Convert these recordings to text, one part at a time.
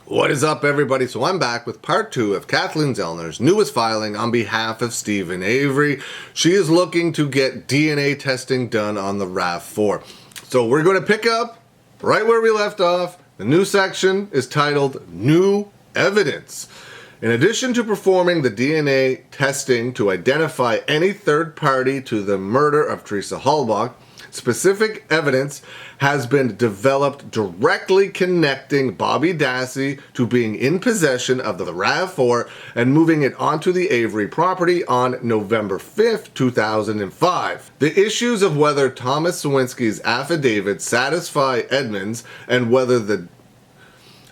What is up, everybody? So I'm back with part 2 of Kathleen Zellner's newest filing on behalf of Steven Avery. She is looking to get DNA testing done on the RAV4. So we're going to pick up right where we left off. The new section is titled New Evidence. In addition to performing the DNA testing to identify any third party to the murder of Teresa Halbach, specific evidence has been developed directly connecting Bobby Dassey to being in possession of the RAV4 and moving it onto the Avery property on November 5th, 2005. The issues of whether Thomas Sawinski's affidavit satisfy Edmonds and whether the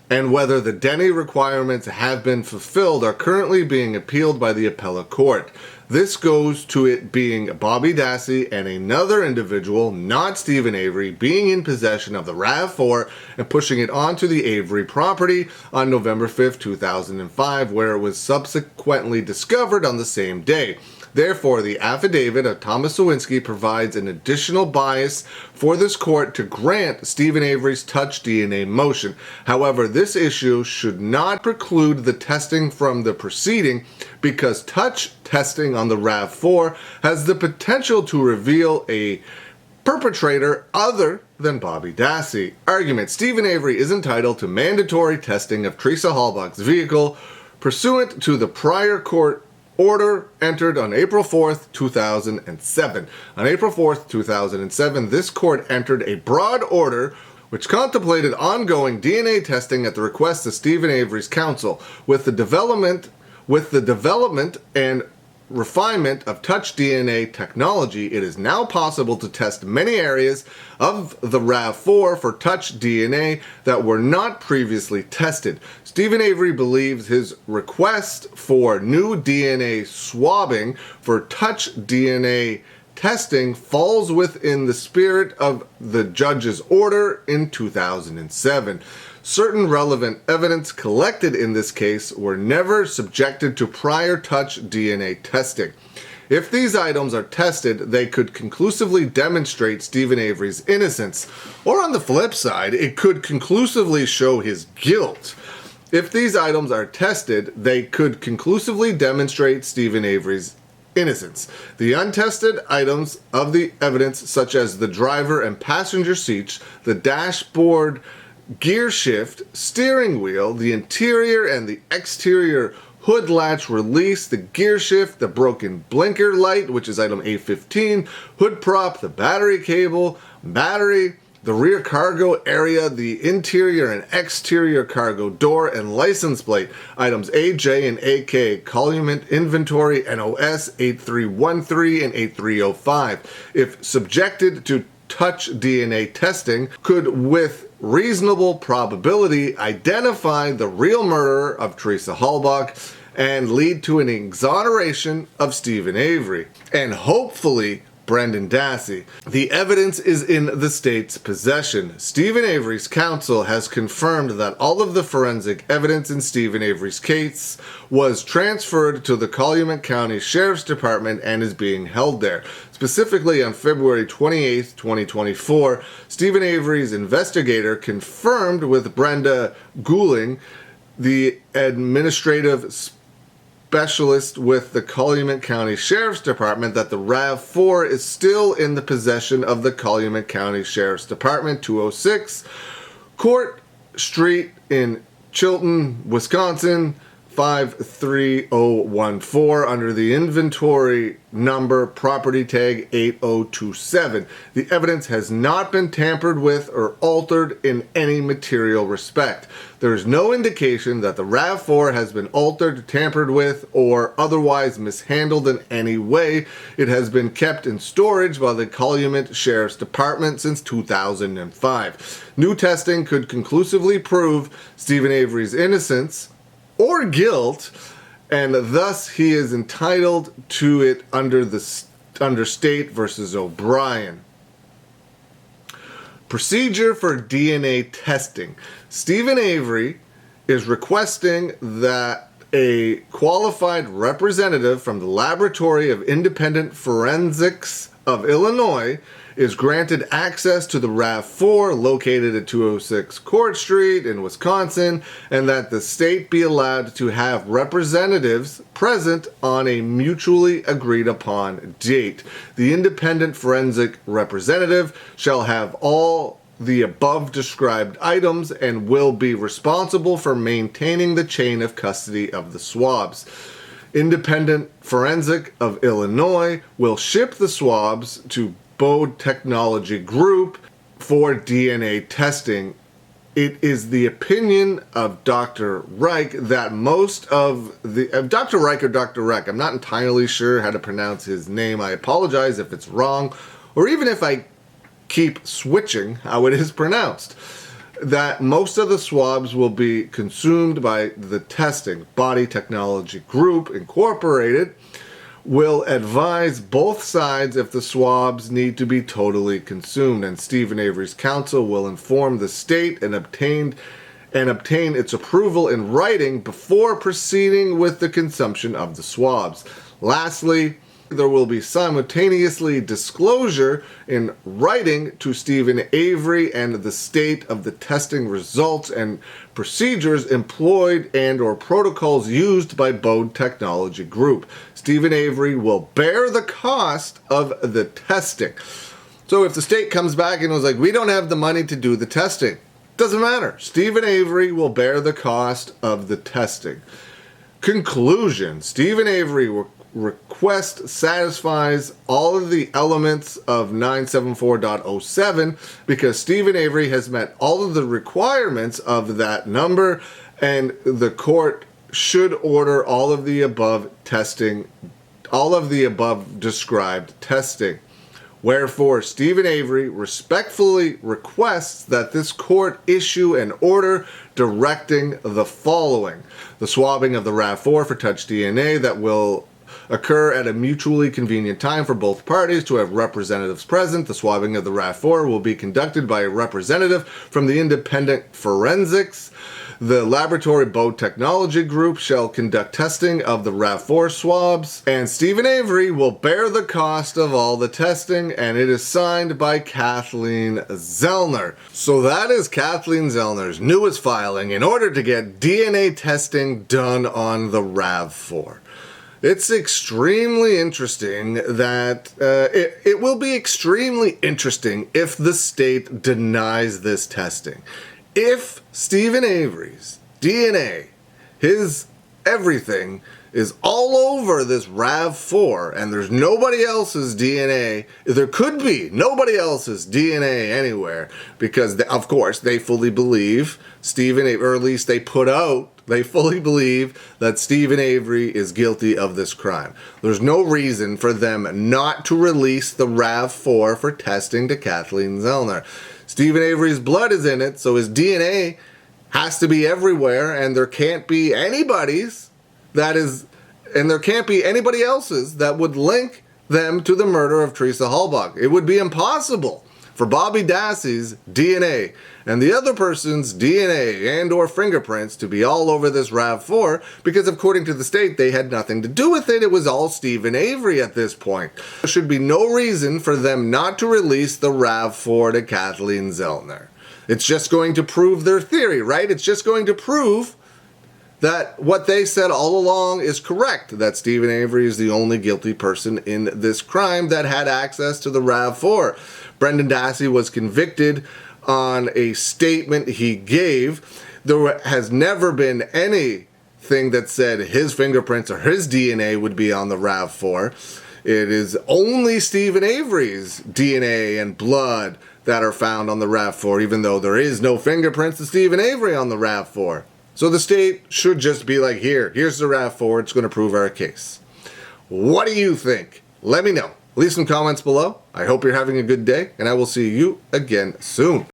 Denny requirements have been fulfilled are currently being appealed by the appellate court. This goes to it being Bobby Dassey and another individual, not Steven Avery, being in possession of the RAV4 and pushing it onto the Avery property on November 5th, 2005, where it was subsequently discovered on the same day. Therefore, the affidavit of Thomas Sawinski provides an additional bias for this court to grant Steven Avery's touch DNA motion. However, this issue should not preclude the testing from the proceeding because touch testing on the RAV4 has the potential to reveal a perpetrator other than Bobby Dassey. Argument: Steven Avery is entitled to mandatory testing of Teresa Halbach's vehicle pursuant to the prior court order entered on April 4th, 2007. On April 4th, 2007, this court entered a broad order which contemplated ongoing DNA testing at the request of Steven Avery's counsel. With the development and refinement of touch DNA technology, it is now possible to test many areas of the RAV4 for touch DNA that were not previously tested. Steven Avery believes his request for new DNA swabbing for touch DNA testing falls within the spirit of the judge's order in 2007. Certain relevant evidence collected in this case were never subjected to prior touch DNA testing. If these items are tested, they could conclusively demonstrate Steven Avery's innocence, or on the flip side, it could conclusively show his guilt. If these items are tested, they could conclusively demonstrate Steven Avery's innocence. The untested items of the evidence, such as the driver and passenger seats, the dashboard gear shift, steering wheel, the interior and the exterior hood latch release, the gear shift, the broken blinker light, which is item A15, hood prop, the battery cable, battery, the rear cargo area, the interior and exterior cargo door, and license plate, items AJ and AK, Calumet Inventory NOS 8313 and 8305. If subjected to touch DNA testing, could with reasonable probability identify the real murderer of Teresa Halbach and lead to an exoneration of Steven Avery and hopefully Brendan Dassey. The evidence is in the state's possession. Steven Avery's counsel has confirmed that all of the forensic evidence in Steven Avery's case was transferred to the Calumet County Sheriff's Department and is being held there. Specifically, on February 28, 2024, Steven Avery's investigator confirmed with Brenda Gouling, the administrative specialist with the Calumet County Sheriff's Department, that the RAV4 is still in the possession of the Calumet County Sheriff's Department, 206 Court Street in Chilton, Wisconsin, 53014, under the inventory number property tag 8027. The evidence has not been tampered with or altered in any material respect. There is no indication that the RAV4 has been altered, tampered with, or otherwise mishandled in any way. It has been kept in storage by the Calumet Sheriff's Department since 2005. New testing could conclusively prove Steven Avery's innocence or guilt, and thus he is entitled to it under State versus O'Brien. Procedure for DNA testing. Steven Avery is requesting that a qualified representative from the Laboratory of Independent Forensics of Illinois is granted access to the RAV4 located at 206 Court Street in Wisconsin, and that the state be allowed to have representatives present on a mutually agreed upon date. The independent forensic representative shall have all the above described items and will be responsible for maintaining the chain of custody of the swabs. Independent Forensic of Illinois will ship the swabs to Bode Technology Group for DNA testing. It is the opinion of Dr. Reich that most of the Dr. Reich or Dr. Reich, I'm not entirely sure how to pronounce his name. I apologize if it's wrong, or even if I keep switching how it is pronounced, that most of the swabs will be consumed by the testing. Body Technology Group Incorporated will advise both sides if the swabs need to be totally consumed, and Steven Avery's counsel will inform the state and obtain its approval in writing before proceeding with the consumption of the swabs. Lastly, there will be simultaneously disclosure in writing to Steven Avery and the state of the testing results and procedures employed and or protocols used by Bode Technology Group. Steven Avery will bear the cost of the testing. So if the state comes back and was like, we don't have the money to do the testing, doesn't matter. Steven Avery will bear the cost of the testing. Conclusion: Steven Avery request satisfies all of the elements of 974.07 because Steven Avery has met all of the requirements of that number, and the court should order all of the above testing, all of the above described testing. Wherefore, Steven Avery respectfully requests that this court issue an order directing the following: the swabbing of the RAV4 for touch DNA that will occur at a mutually convenient time for both parties to have representatives present. The swabbing of the RAV4 will be conducted by a representative from the independent forensics. The laboratory Bode Technology Group shall conduct testing of the RAV4 swabs, and Steven Avery will bear the cost of all the testing, and it is signed by Kathleen Zellner. So that is Kathleen Zellner's newest filing in order to get DNA testing done on the RAV4. It's extremely interesting that it will be extremely interesting if the state denies this testing. If Steven Avery's DNA, his everything, is all over this RAV4 and there's nobody else's DNA, there could be nobody else's DNA anywhere because, of course, they fully believe Steven Avery, or at least they put out, they fully believe that Steven Avery is guilty of this crime. There's no reason for them not to release the RAV4 for testing to Kathleen Zellner. Steven Avery's blood is in it, so his DNA has to be everywhere, and there can't be anybody's and there can't be anybody else's that would link them to the murder of Teresa Halbach. It would be impossible for Bobby Dassey's DNA and the other person's DNA and or fingerprints to be all over this RAV4 because, according to the state, they had nothing to do with it. It was all Steven Avery at this point. There should be no reason for them not to release the RAV4 to Kathleen Zellner. It's just going to prove their theory, right? It's just going to prove that what they said all along is correct, that Steven Avery is the only guilty person in this crime that had access to the RAV4. Brendan Dassey was convicted on a statement he gave. There has never been anything that said his fingerprints or his DNA would be on the RAV4. It is only Steven Avery's DNA and blood that are found on the RAV4, even though there is no fingerprints of Steven Avery on the RAV4. So the state should just be like, here's the RAV4, it's going to prove our case. What do you think? Let me know. Leave some comments below. I hope you're having a good day, and I will see you again soon.